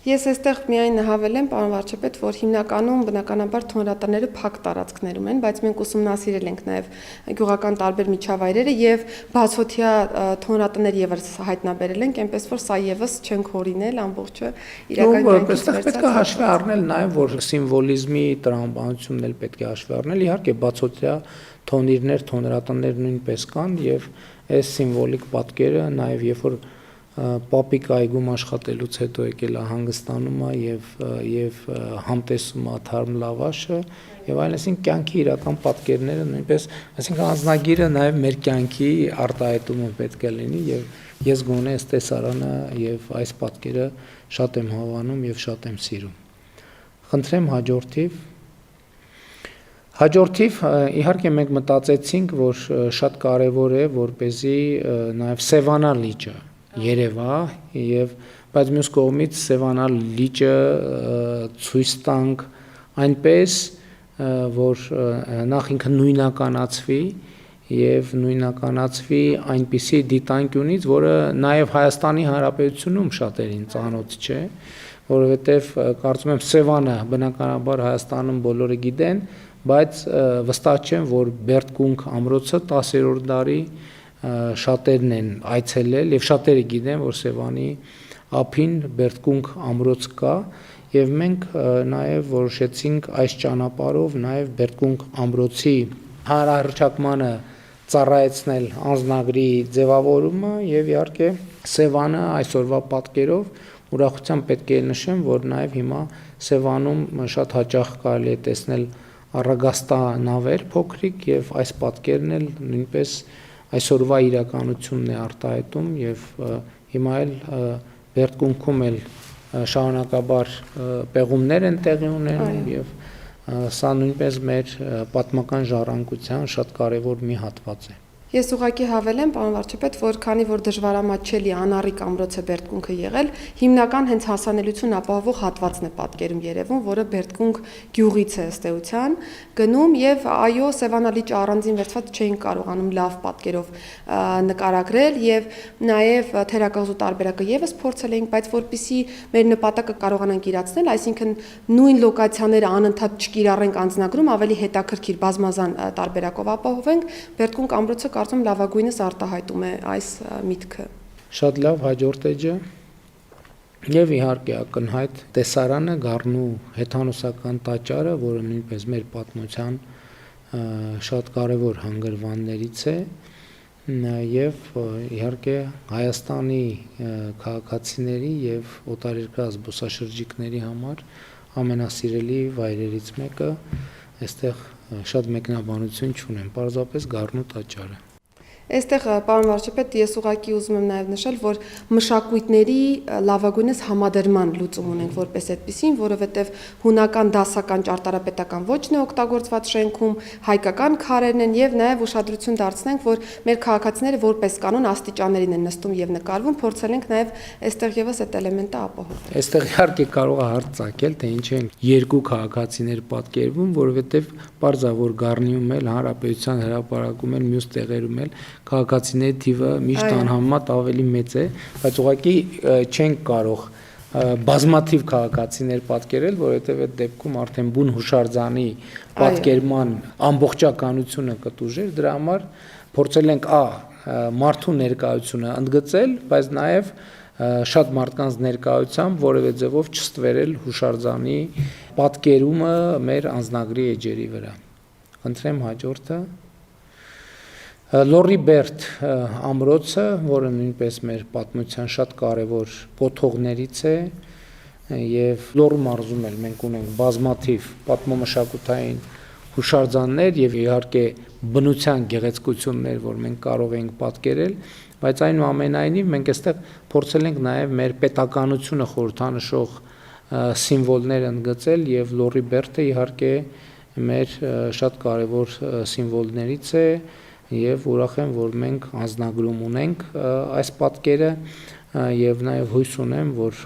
Ես այստեղ միայն հավելեմ, պարոն վարչապետ, որ հիմնականում բնականաբար թոնրատները փակ տարածքներում են, բայց մենք ուսումնասիրել ենք նաև գյուղական տարբեր միջավայրերը եւ բացօթյա թոնրատներ եւս հայտնաբերել ենք, այնպես որ սա եւս չենք հորինել, ամբողջը իրական կյանքից պետք է հաշվի առնել նաև, որ սիմվոլիզմի տրամաբանությունն էլ պետք է հաշվի առնել, իհարկե բացօթյա թոնիրներ, թոնրատներ նույնպես կան եւ այս սիմվոլիկ պատկերը նաև երբ որ Պապիկ այգում աշխատելուց հետո եկել է հանգստանում է եւ համտեսում է թարմ լավաշը եւ այլն, այսինքն կյանքի իրական պատկերները նույնպես, այսինքն անձնագիրը նաեւ մեր կյանքի արտահայտումը պետք է լինի եւ ես գոնե այս տեսարանը եւ այս պատկերը շատ եմ հավանում եւ շատ եմ սիրում։ Խնդրեմ հաջորդիվ իհարկե մենք մտածեցինք, որ շատ կարեւոր է, որպեսզի նաեւ Սևանա լիճը երևա եւ բայց մյուս կողմից Սևանա լիճը ցույց տանք այնպես որ նախ ինքը նույնականացվի եւ նույնականացվի այնպիսի դիտանկյունից, որը նաեւ Հայաստանի Հանրապետությունում շատերին ծանոթ չէ, որովհետեւ կարծում եմ Սևանը բնականաբար Հայաստանում բոլորը գիտեն, բայց վստահ չեմ, որ Բերդկունք ամրոցը 10-րդ դարի շատերն են այցելել եւ շատերը գիտեն, որ Սևանի ափին Բերդկունք ամրոց կա եւ մենք նաեւ որոշեցինք այս ճանապարհով նաեւ Բերդկունք ամրոցի հանրահռչակմանը ծառայեցնել անձնագրի ձևավորումը եւ իհարկե Սևանը այսօրվա պատկերով ուրախությամբ պետք է նշեմ, որ նաեւ հիմա Սևանում շատ հաճախ կարելի է տեսնել առագաստա նավեր փոքրիկ եւ այս պատկերն էլ նույնպես այսօրվա իրականությունն է արտահայտում եւ հիմա էլ Բերդկունքում էլ շարունակաբար պեղումներ են տեղի ունենում եւ սա նույնպես մեր պատմական ժառանգության շատ կարեւոր մի հատված է։ Ես ուղղակի հավելեմ, պարոն վարչապետ, որ քանի որ դժվարամատչելի անառիկ ամրոցը Բերդկունքը եղել, հիմնական հենց հասանելիություն ապահովող հատվածն է պատկերում երևում, որը Բերդկունք գյուղից է ըստ էության գնում եւ այո, Սևանա լիճը առանձին վերցված չէին կարողանում լավ պատկերով նկարագրել եւ նաեւ թերակղզու տարբերակը եւս փորձել էինք, բայց որpիսի մեր նպատակը կարողանանք իրացնել, այսինքն նույն լոկացիաները անընդհատ չկիրառենք անձնագրում, ավելի հետաքրքիր բազմազան տարբերակով ապահովենք, Բերդկունք ամրոցը կարծում լավագույնս արտահայտում է այս միտքը։ Շատ լավ, հաջորդ էջը եւ իհարկե ակնհայտ տեսարանը Գառնու հեթանոսական տաճարը, որը նույնպես մեր պատմության շատ կարեւոր հանգրվաններից է եւ իհարկե Հայաստանի քաղաքացիների եւ օտարերկրյա զբոսաշրջիկների համար ամենասիրելի վայրերից մեկը, այստեղ շատ մեկնաբանություն չունեմ, պարզապես Գառնու տաճարը։ Այստեղ պարոն վարչապետ, ես ուղղակի ուզում եմ նաև նշել, որ մշակույթների լավագույնս համադրման լուծում ունենք որպես այդպիսին, որովհետև հունական դասական ճարտարապետական ոճն է օգտագործված շենքում, հայկական քարերն են եւ նաև ուշադրություն դարձնենք, որ մեր քաղաքացիները որպես կանոն աստիճաններին են նստում եւ նկարվում, փորձել ենք նաև այստեղ եւս այդ էլեմենտը ապահովել։ Այստեղ իհարկե կարող է հարց ծագել, թե ինչ են երկու քաղաքացիներ պատկերվում, որովհետև պարզ է, որ Գառնիում էլ հանրապետության հրապարակում էլ մյուս տեղերում էլ քաղաքացիների թիվը միշտ անհամեմատ ավելի մեծ է, բայց ուղղակի չենք կարող բազմաթիվ քաղաքացիներ պատկերել, որովհետև այդ դեպքում արդեն բուն հուշարձանի պատկերման ամբողջականությունը կտուժեր, դրա համար փորձել ենք մարդու ներկայությունը ընդգծել, բայց նաև շատ մարդկանց ներկայությամբ որևէ ձևով չստվերել հուշարձանի պատկերումը մեր անձնագրի էջերի վրա։ Խնդրեմ հաջորդը Լորի Բերդ ամրոցը, որը նույնպես մեր պատմության շատ կարևոր կոթողներից է եւ Լոռու մարզում էլ մենք ունենք բազմաթիվ պատմամշակութային հուշարձաններ եւ իհարկե բնության գեղեցկություններ, որ մենք կարող ենք պատկերել, բայց այնուամենայնիվ մենք այստեղ փորձել ենք նաեւ մեր պետականությունը խորհրդանշող սիմվոլներ ընդգծել եւ Լորի Բերդը իհարկե մեր շատ կարևոր սիմվոլներից է եւ ուրախ եմ, որ մենք անձնագրում ունենք այս պատկերը եւ նաեւ հույս ունեմ, որ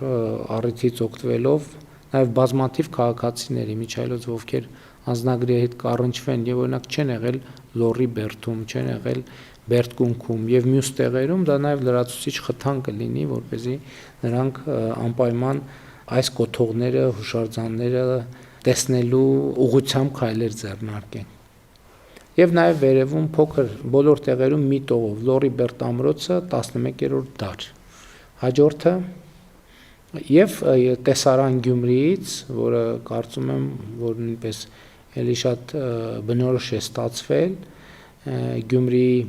առիթից օգտվելով նաև բազմաթիվ քաղաքացիների միջայլոց, ովքեր անձնագրի հետ կառնչվեն եւ օրինակ չեն եղել Լոռի Բերդում, չեն եղել Բերդկունքում եւ մյուս տեղերում, դա նաև լրացուցիչ խթան կլինի, որպեսզի նրանք անպայման այս կոթողները, հուշարձանները տեսնելու ուղղությամբ քայլեր ձեռնարկեն։ Եվ նաև վերևում փոքր բոլոր տեղերում մի տողով Լոռի Բերդ ամրոցը 11-րդ դար։ Հաջորդը եւ տեսարան Գյումրիից, որը կարծում եմ, որ նույնպես էլի շատ բնորոշ է ստացվել, Գյումրիի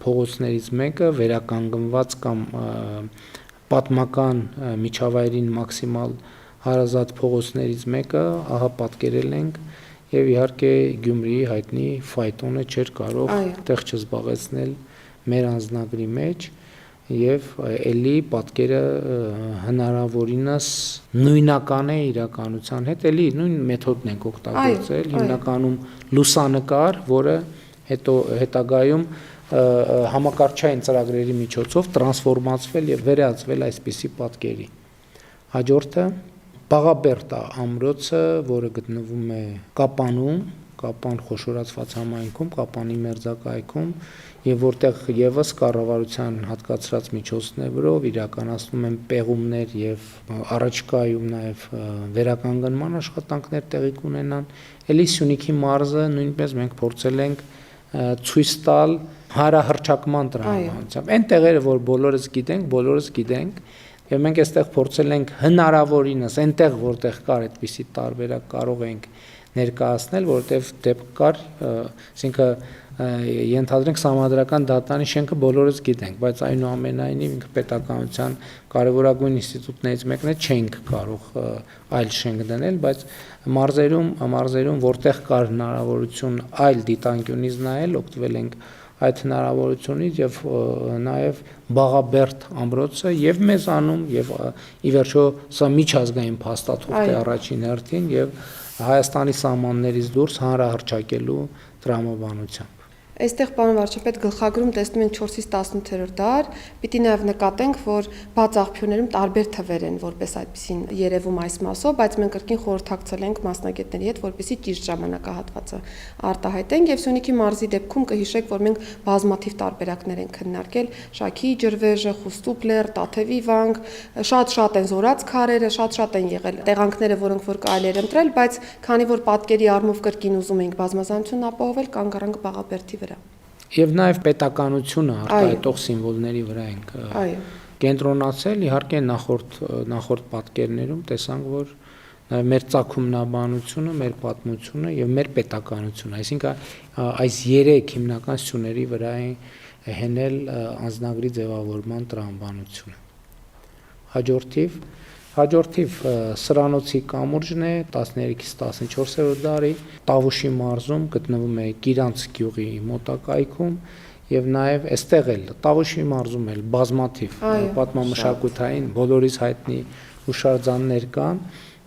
փողոցներից մեկը վերականգնված կամ պատմական միջավայրին մաքսիմալ հարազատ փողոցներից մեկը, ահա պատկերել ենք եւ իհարկե Գյումրիի հայտնի ֆայտոնը չէր կարող տեղ չզբաղեցնել մեր անձնագրի մեջ եւ էլի պատկերը հնարավորինս նույնական է իրականության հետ, էլի նույն մեթոդն ենք օգտագործել, հիմնականում լուսանկար, որը հետո հետագայում համակարգչային ծրագրերի միջոցով տրանսֆորմացվել եւ վերածվել այսպիսի պատկերի։ Հաջորդը Բաղաբերդ ամրոցը, որը գտնվում է Կապանում, Կապան խոշորացված համայնքում, Կապանի մերձակայքում, եւ որտեղ եւս կառավարության հատկացրած միջոցներով իրականացնում են պեղումներ եւ առաջկայում նաեւ վերականգնման աշխատանքներ տեղի կունենան։ Էլի Սյունիքի մարզը նույնպես մենք փորձել ենք ցույց տալ հարահրճակման տրամաբանությամբ։ Այն տեղերը, որ բոլորս գիտենք, եւ մենք այստեղ փորձել ենք հնարավորինս այնտեղ, որտեղ կար այդպիսի տարբերակ, կարող ենք ներկայացնել, որովհետեւ դեպք կար, այսինքն ենթադրենք Սահմանադրական դատարանի շենքը բոլորս գիտենք, բայց այնուամենայնիվ ինքը պետականության կարևորագույն ինստիտուտներից մեկն է, չենք կարող այլ շենք դնել, բայց մարզերում որտեղ կար հնարավորություն այլ դիտանկյունից նայել, օգտվել ենք այդ հնարավորությունից եւ նաեւ Բաղաբերդ ամրոցը եւ մեզանում եւ ի վերջո սա միջազգային փաստաթուղթ է առաջին հերթին եւ Հայաստանի սահմաններից դուրս հանրահռչակելու տրամաբանությամբ։ Այստեղ պարոն վարչապետ գլխագրում տեսնում ենք 4-ից 18-րդ դար, պիտի նաև նկատենք, որ բաց աղբյուրներում տարբեր թվեր են, որպես այդպեսին երևում այս մասով, բայց մենք կրկին խորհրդակցել ենք մասնագետների հետ, որպեսզի ճիշտ ժամանակահատվածը արտահայտենք եւ Սյունիքի մարզի դեպքում կհիշեք, որ մենք բազմաթիվ տարբերակներ ենք քննարկել, Շաքիի ջրվեժը, Խուստուպլեր, Տաթևի վանք, շատ են զորած քարերը, շատ են եղել տեղանքները, որոնք որ կարելի էր ընտրել, բայց քանի որ պատկերի առումով կրկին ուզում ենք բազմազանությունն ապահովել, կանգ առանք Բաղաբերդի վրա։ Եվ նաև պետականությունը արտահայտող սիմվոլների վրա ենք կենտրոնացել, իհարկե նախորդ պատկերներում տեսանք, որ մեր ծագումնաբանությունը, մեր պատմությունը եւ մեր պետականությունը, այսինքն այս 3 հիմնական սյուների վրա է հենել անձնագրի ձևավորման տրամաբանությունը։ Հաջորդիվ Սրանոցի կամուրջն է 13-ից 14-րդ դարի Տավուշի մարզում գտնվում է Կիրանց գյուղի մոտակայքում եւ նաեւ այստեղ էլ Տավուշի մարզում էլ բազմաթիվ պատմամշակութային բոլորիս հայտնի հուշարձաններ կան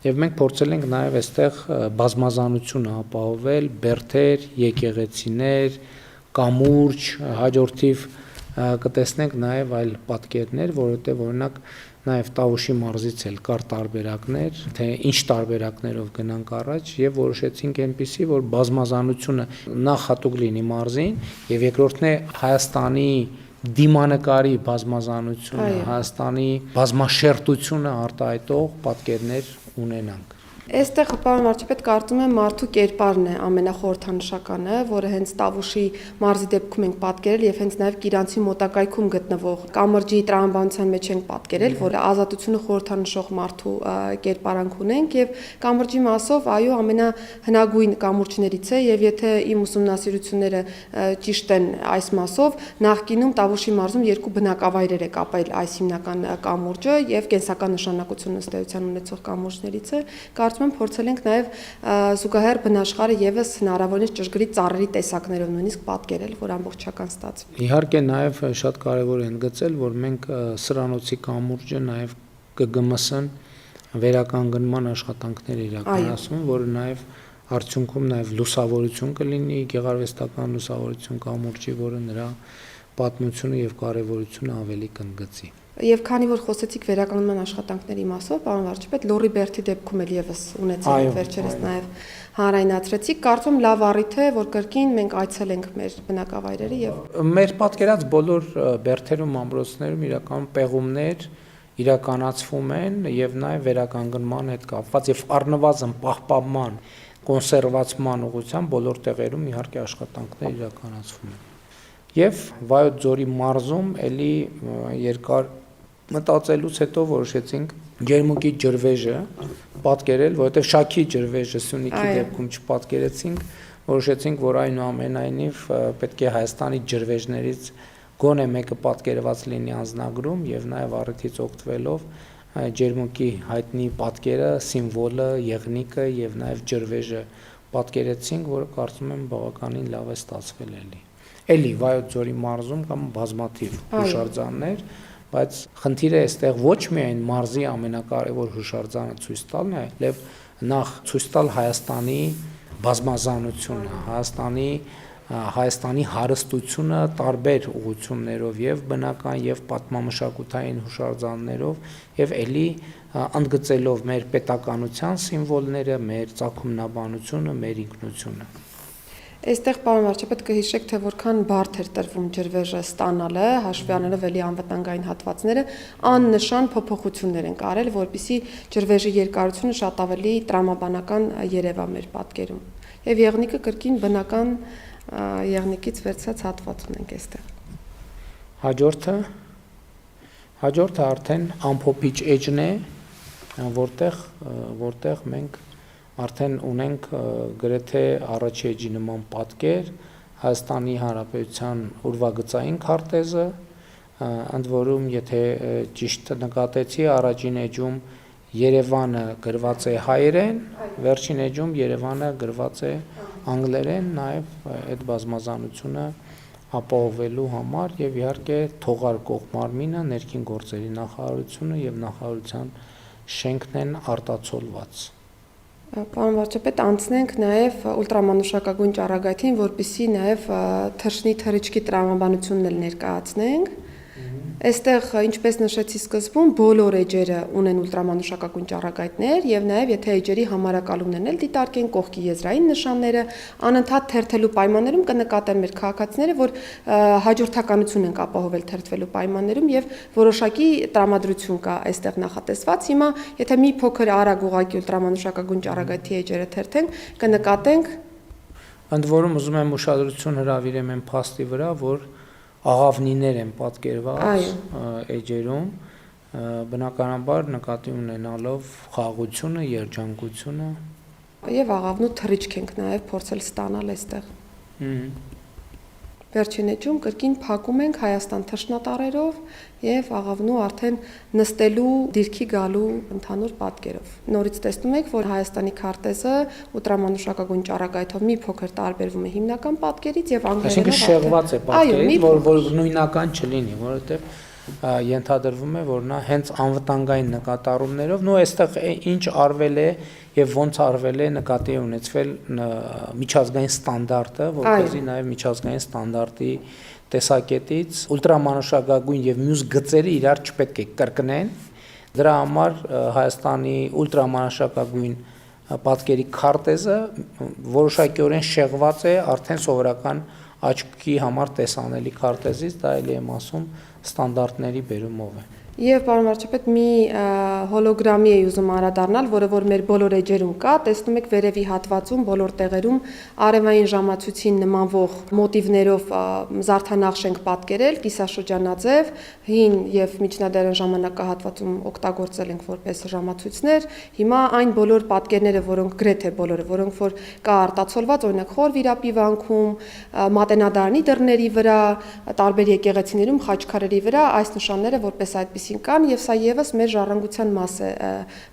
եւ մենք փորձել ենք նաեւ այստեղ բազմազանությունը ապահովել, բերդեր, եկեղեցիներ, կամուրջ, հաջորդիվ կտեսնենք նաեւ այլ պատկերներ, որովհետեւ օրինակ նաև Տավուշի մարզից էլ կար տարբերակներ, թե ինչ տարբերակներով գնանք առաջ եւ որոշեցինք այնպեսի, որ բազմազանությունը նախ հատուկ լինի մարզին եւ երկրորդն է Հայաստանի դիմանկարի բազմազանությունը, Հայաստանի բազմաշերտությունը արտահայտող պատկերներ ունենանք։ Այստեղ պարոն վարչապետ կարծում եմ մարդու կերպարն է ամենախորհրդանշականը, որը հենց Տավուշի մարզի դեպքում ենք պատկերել եւ հենց նաեւ Կիրանցի մոտակայքում գտնվող կամրջի տրամաբանության մեջ ենք պատկերել, որը ազատությունը խորհրդանշող մարդու կերպարանք ունենք եւ կամրջի մասով այո ամենահնագույն կամուրջներից է եւ եթե իմ ուսումնասիրությունները ճիշտ են այս մասով, նախկինում Տավուշի մարզում 2 բնակավայրեր է կապել այս հիմնական կամուրջը եւ կենսական նշանակություն ըստ էության ունեցող կամուրջներից է։ Կարծում եմ փորձել ենք նաև զուգահեռ բնաշխարհը եւս հնարավորինս ճշգրիտ ծառերի տեսակներով նույնիսկ պատկերել, որ ամբողջական ստացվի։ Իհարկե նաև շատ կարևոր է ընդգծել, որ մենք Սրանոցի կամուրջը նաև ԿԳՄՍ-ն վերականգնման աշխատանքներ իրականացում, որը նաև արդյունքում նաև լուսավորություն կլինի, գեղարվեստական լուսավորություն կամուրջի, որը նրա պատմությունը եւ կարեւորությունը ավելի կընդգծի։ Եվ քանի որ խոսեցիք վերականգնման աշխատանքների մասով, պարոն վարչապետ, Լոռի Բերդի դեպքում էլ եւս ունեցել եք վերջերս նաեւ հանրայնացրեցիք, կարծում լավ առիթ է, որ կրկին մենք այցելենք մեր բնակավայրերը եւ մեր պատկերած բոլոր բերդերում ամրոցներում իրականում պեղումներ իրականացվում են եւ նաեւ վերականգնման հետ կապված եւ առնվազն պահպանման, կոնսերվացման ուղղությամբ բոլոր տեղերում իհարկե աշխատանքներ իրականացվում են։ Եվ Վայոց ձորի մարզում էլի երկար մտածելուց հետո որոշեցինք Ջերմուկի ջրվեժը պատկերել, որովհետև Շաքի ջրվեժը Սյունիքի դեպքում չպատկերեցինք, որոշեցինք, որ այնուամենայնիվ պետք է Հայաստանի ջրվեժներից գոնե մեկը պատկերված լինի անձնագրում եւ նաեւ առիթից օգտվելով Ջերմուկի հայտնի պատկերը, սիմվոլը, եղնիկը եւ նաեւ ջրվեժը պատկերեցինք, որը կարծում եմ բավականին լավ է ստացվել էլի։ Էլի Վայոց ձորի մարզում կամ բազմաթիվ հուշարձաններ, բայց խնդիրը այստեղ ոչ միայն մարզի ամենակարևոր հուշարձանը ցույց տալն է, այլև նախ ցույց տալ Հայաստանի բազմազանությունը, Հայաստանի հարստությունը տարբեր ուղղություններով եւ բնական եւ պատմամշակութային հուշարձաններով եւ էլի ընդգծելով մեր պետականության սիմվոլները, մեր ծագումնաբանությունը, մեր ինքնությունը։ Այստեղ պարոն վարչապետ կհիշեք, թե որքան բարդ էր տրվում ջրվեժը ստանալը, հաշվի առնելով էլի անվտանգային հատվածները, աննշան փոփոխություններ են արել, որպեսզի ջրվեժի երկարությունը շատ ավելի տրամաբանական երևա մեր պատկերում։ Եվ եղնիկը կրկին բնական եղնիկից վերցած հատված ունենք այստեղ։ Հաջորդը արդեն ամփոփիչ էջն է, որտեղ մենք արդեն ունենք գրեթե առաջի էջի նման պատկեր Հայաստանի Հանրապետության ուրվագծային քարտեզը, ընդ որում եթե ճիշտ նկատեցի առաջին էջում Երևանը գրված է հայերեն, վերջին էջում Երևանը գրված է անգլերեն, նաև այդ բազմազանությունը ապահովելու համար եւ իհարկե թողարկող մարմինը ներքին գործերի նախարարությունը եւ նախարարության շենքն են արտացոլված։ Պարոն վարչապետ, անցնենք նաև ուլտրամանուշակագույն ճառագայթին, որպեսզի նաև թռչնի թռիչքի տրամաբանությունն էլ ներկայացնենք։ Այստեղ, ինչպես նշեցի սկզբում, բոլոր էջերը ունեն ուլտրամանուշակագույն ճառագայթներ եւ նաեւ եթե էջերի համարակալումներն էլ դիտարկեն կողքի եզրային նշանները, անընդհատ թերթելու պայմաններում կնկատեն մեր քաղաքացիները, որ հաջորդականություն են ապահովել թերթվելու պայմաններում եւ որոշակի տրամադրություն կա այստեղ նախատեսված։ Հիմա, եթե մի փոքր արագ ուղղակի ուլտրամանուշակագույն ճառագայթի էջերը թերթենք, կնկատենք։ Ընդ որում ուզում եմ ուշադրություն հրավիրեմ այն փաստի վրա, որ աղավնիներ են պատկերված էջերում, բնականաբար նկատի ունենալով խաղաղությունը, երջանկությունը եւ աղավնու թռիչք ենք նաեւ փորձել ստանալ այստեղ։ Վերջին էջում կրկին փակում ենք Հայաստան թռչնատարերով եւ աղավնու արդեն նստելու դիրքի գալու ընդհանուր պատկերով։ Նորից տեսնում եք, որ Հայաստանի քարտեզը ուլտրամանուշակագույն ճառագայթով մի փոքր տարբերվում է հիմնական պատկերից եւ անգլերենով։ Այսինքն շեղված է պատկերից, որ նույնական չլինի, որովհետեւ ենթադրվում է, որ նա հենց անվտանգային նկատառումներով, նո այստեղ ինչ արվել է եւ ոնց արվել է նկատի ունեցվել միջազգային ստանդարտը, որպեսզի նաեւ միջազգային ստանդարտի տեսակետից ուլտրամանուշակագույն եւ մյուս գծերը իրար չպետք է կրկնեն։ Դրա համար Հայաստանի ուլտրամանուշակագույն պատկերի քարտեզը որոշակիորեն շեղված է արդեն սովորական աչքի համար տեսանելի քարտեզից, դա էլի եմ ասում ստանդարտների բերումով է։ Եվ պարոն վարչապետ մի հոլոգրամի է ուզում անդրադառնալ, որը որ մեր բոլոր էջերում կա, տեսնում եք վերևի հատվածում բոլոր տեղերում արևային ժամացույցին նմանվող մոտիվներով զարդանախշ ենք պատկերել, կիսաշրջանաձև, հին եւ միջնադարյան ժամանակահատվածում օգտագործել ենք որպես ժամացույցներ։ Հիմա այն բոլոր պատկերները, որոնք գրեթե բոլորը, որոնք որ կա արտացոլված, օրինակ Խոր վիրապի վանքում, Մատենադարանի դռների վրա, տարբեր եկեղեցիներում, խաչքարերի վրա այս նշանները որպես այդպիսին կան եւ սա եւս մեր ժառանգության մաս է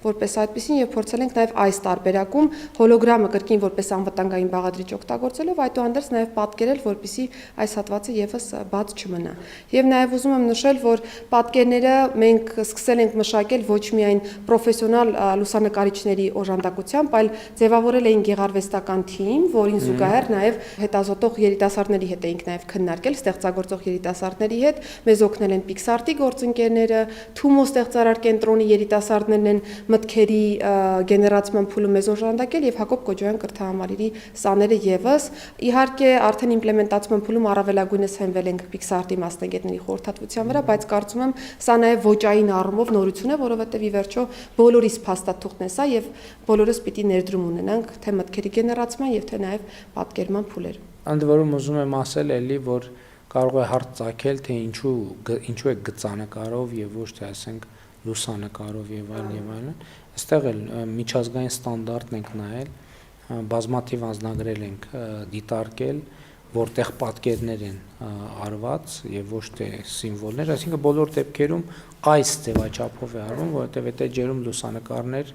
որպես այդպիսին եւ փորձել ենք նաեւ այս տարբերակում հոլոգրամը կրկին որպես անվտանգային բաղադրիչ օգտագործելով այդուհանդերձ նաեւ պատկերել, որպեսզի այս հատվածը եւս բաց չմնա։ Եվ նաեւ ուզում եմ նշել, որ պատկերները մենք սկսել ենք մշակել ոչ միայն պրոֆեսիոնալ լուսանկարիչների օժանդակությամբ, այլ ձևավորել էինք գեղարվեստական թիմ, որին զուգահեռ նաեւ հետազոտող երիտասարդների հետ էինք նաեւ քննարկել, ստեղծագործող երիտասարդների հետ, մեզ օգնել են Pixart-ի գործընկերները, Թումո ստեղծարար կենտրոնի երիտասարդներն են մտքերի գեներացման փուլում մեզ օժանդակել եւ Հակոբ Կոջոյան կրթահամալիրի սաները եւս։ Իհարկե արդեն իմպլեմենտացման փուլում առավելագույնս հենվել ենք Pixar-ի մասնագետների խորհրդատվության վրա, բայց կարծում եմ սա նաեւ ոճային առումով նորություն է, որովհետեւ ի վերջո բոլորիս փաստաթուղթն է սա եւ բոլորս պիտի ներդրում ունենանք թե մտքերի գեներացման եւ թե նաեւ պատկերման փուլերում։ Ընդ որում ուզում եմ ասել էլի, որ կարող է հարց ծագել, թե ինչու է գծանկարով եւ ոչ թե ասենք լուսանկարով եւ այլն։ Այստեղ էլ միջազգային ստանդարտն ենք նայել, բազմաթիվ անձնագրեր ենք դիտարկել, որտեղ պատկերներ են արված եւ ոչ թե սիմվոլներ, այսինքն բոլոր դեպքերում այս ձևաչափով է արվում, որովհետեւ այդ ջերմ լուսանկարներ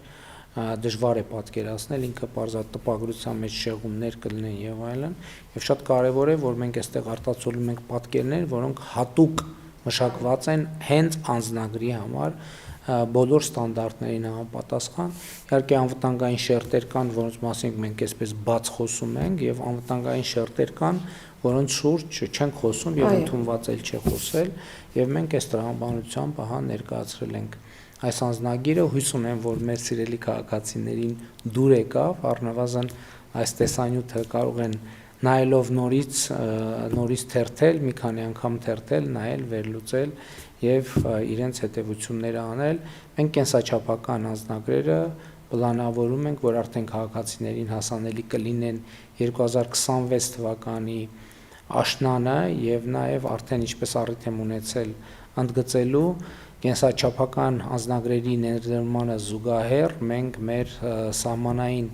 դժվար է պատկերացնել, ինքը պարզատ տպագրության մեջ շեղումներ կլինեն եւ այլն, եւ շատ կարեւոր է, որ մենք այստեղ արտացոլում ենք պատկերներ, որոնք հատուկ մշակված են հենց անձնագրի համար, բոլոր ստանդարտներին համապատասխան։ Իհարկե անվտանգային շերտեր կան, որոնց մասին մենք այսպես բաց խոսում ենք, եւ անվտանգային շերտեր կան, որոնց շուրջ չենք խոսում եւ ընդունված էլ չէ խոսել, եւ մենք այս տրամաբանությամբ ներկայացրել ենք այս անձնագիրը, հույս ունեմ, որ մեր սիրելի քաղաքացիներին դուր եկավ, առնվազն այս տեսանյութը կարող են նայելով նորից թերթել, մի քանի անգամ թերթել, նայել, վերլուծել եւ իրենց հետեւությունները անել։ Մենք կենսաչափական անձնագրերը պլանավորում ենք, որ արդեն քաղաքացիներին հասանելի կլինեն 2026 թվականի աշնանը եւ նաեւ արդեն ինչպես առիթ եմ ունեցել ընդգծելու կենսաչափական անձնագրերի ներդրմանը զուգահեռ մենք մեր սահմանային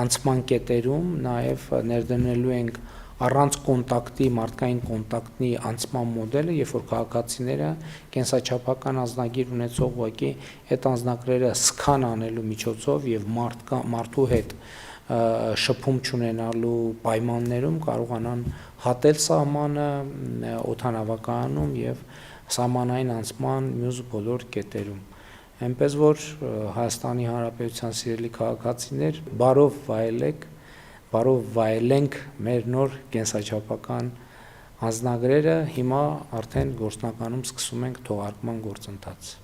անցման կետերում նաև ներդնելու ենք առանց կոնտակտի, մարդկային կոնտակտի անցման մոդելը, երբ որ քաղաքացիները կենսաչափական անձնագիր ունեցող ուղղակի այդ անձնագրերը սկան անելու միջոցով եւ մարդու հետ շփում չունենալու պայմաններում կարողանան հատել սահմանը օդանավակայանում եւ սահմանային անցման մյուս բոլոր կետերում։ Այնպես որ Հայաստանի Հանրապետության սիրելի քաղաքացիներ, բարով վայելենք մեր նոր կենսաչափական անձնագրերը, հիմա արդեն գործնականում սկսում ենք թողարկման գործընթաց։